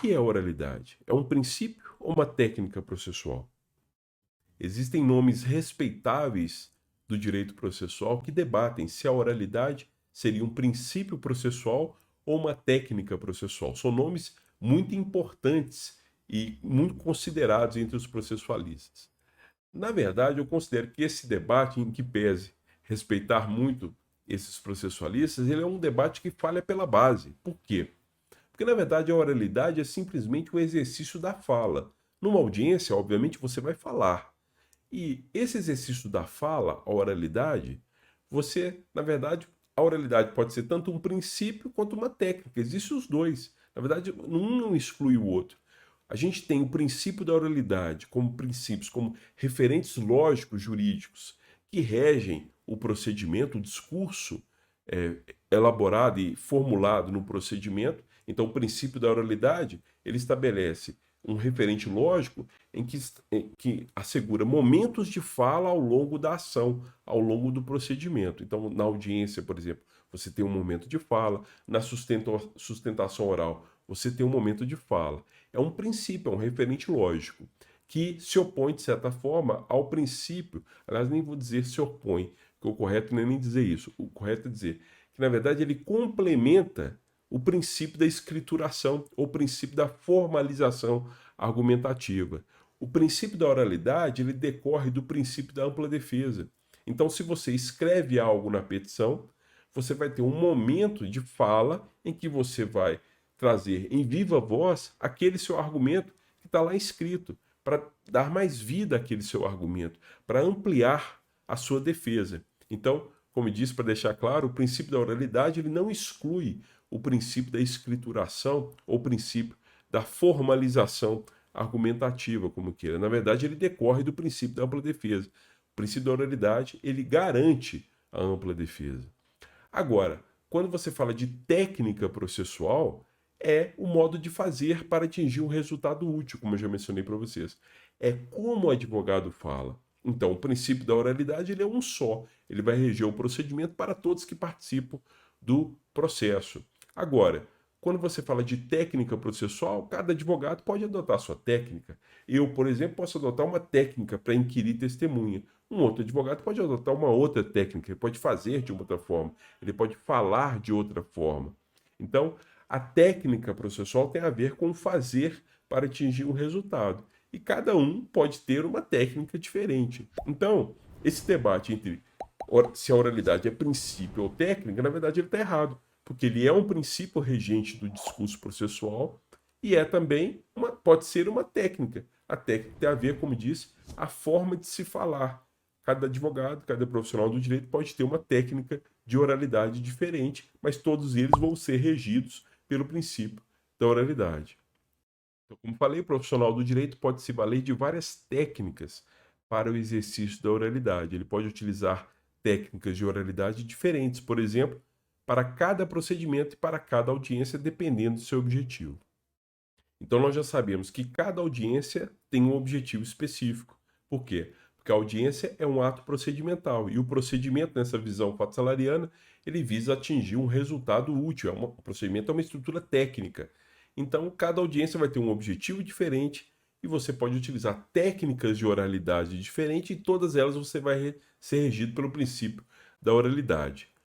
que é a oralidade? É um princípio ou uma técnica processual? Existem nomes respeitáveis do direito processual que debatem se a oralidade seria um princípio processual ou uma técnica processual. São nomes muito importantes e muito considerados entre os processualistas. Na verdade, eu considero que esse debate, em que pese respeitar muito esses processualistas, ele é um debate que falha pela base. Por quê? Porque, na verdade, a oralidade é simplesmente um exercício da fala. Numa audiência, obviamente, você vai falar. E esse exercício da fala, a oralidade, na verdade, a oralidade pode ser tanto um princípio quanto uma técnica. Existem os dois. Na verdade, um não exclui o outro. A gente tem o princípio da oralidade como princípios, como referentes lógicos jurídicos que regem o procedimento, o discurso é, elaborado e formulado no procedimento. Então, o princípio da oralidade, ele estabelece um referente lógico em que assegura momentos de fala ao longo da ação, ao longo do procedimento. Então, na audiência, por exemplo, você tem um momento de fala, na sustentação oral, você tem um momento de fala. É um princípio, é um referente lógico, que se opõe, de certa forma, ao princípio. Aliás, nem vou dizer se opõe, porque o correto não é nem dizer isso. O correto é dizer que, na verdade, ele complementa o princípio da escrituração, ou o princípio da formalização argumentativa. O princípio da oralidade, ele decorre do princípio da ampla defesa. Então, se você escreve algo na petição, você vai ter um momento de fala em que você vai trazer em viva voz aquele seu argumento que está lá escrito, para dar mais vida àquele seu argumento, para ampliar a sua defesa. Então, como eu disse, para deixar claro, o princípio da oralidade ele não exclui o princípio da escrituração ou o princípio da formalização argumentativa, como queira. Na verdade, ele decorre do princípio da ampla defesa. O princípio da oralidade, ele garante a ampla defesa. Agora, quando você fala de técnica processual, é o modo de fazer para atingir um resultado útil, como eu já mencionei para vocês. É como o advogado fala. Então, o princípio da oralidade ele é um só. Ele vai reger o procedimento para todos que participam do processo. Agora, quando você fala de técnica processual, cada advogado pode adotar a sua técnica. Eu, por exemplo, posso adotar uma técnica para inquirir testemunha. Um outro advogado pode adotar uma outra técnica, ele pode fazer de outra forma, ele pode falar de outra forma. Então, a técnica processual tem a ver com fazer para atingir um resultado. E cada um pode ter uma técnica diferente. Então, esse debate entre se a oralidade é princípio ou técnica, na verdade ele está errado, porque ele é um princípio regente do discurso processual e é também pode ser uma técnica. A técnica tem a ver, como disse, a forma de se falar. Cada advogado, cada profissional do direito pode ter uma técnica de oralidade diferente, mas todos eles vão ser regidos pelo princípio da oralidade. Então, como falei, o profissional do direito pode se valer de várias técnicas para o exercício da oralidade. Ele pode utilizar técnicas de oralidade diferentes, por exemplo, para cada procedimento e para cada audiência, dependendo do seu objetivo. Então, nós já sabemos que cada audiência tem um objetivo específico. Por quê? Porque a audiência é um ato procedimental e o procedimento, nessa visão fato-salariana, ele visa atingir um resultado útil. O procedimento é uma estrutura técnica. Então, cada audiência vai ter um objetivo diferente e você pode utilizar técnicas de oralidade diferentes e todas elas você vai ser regido pelo princípio da oralidade.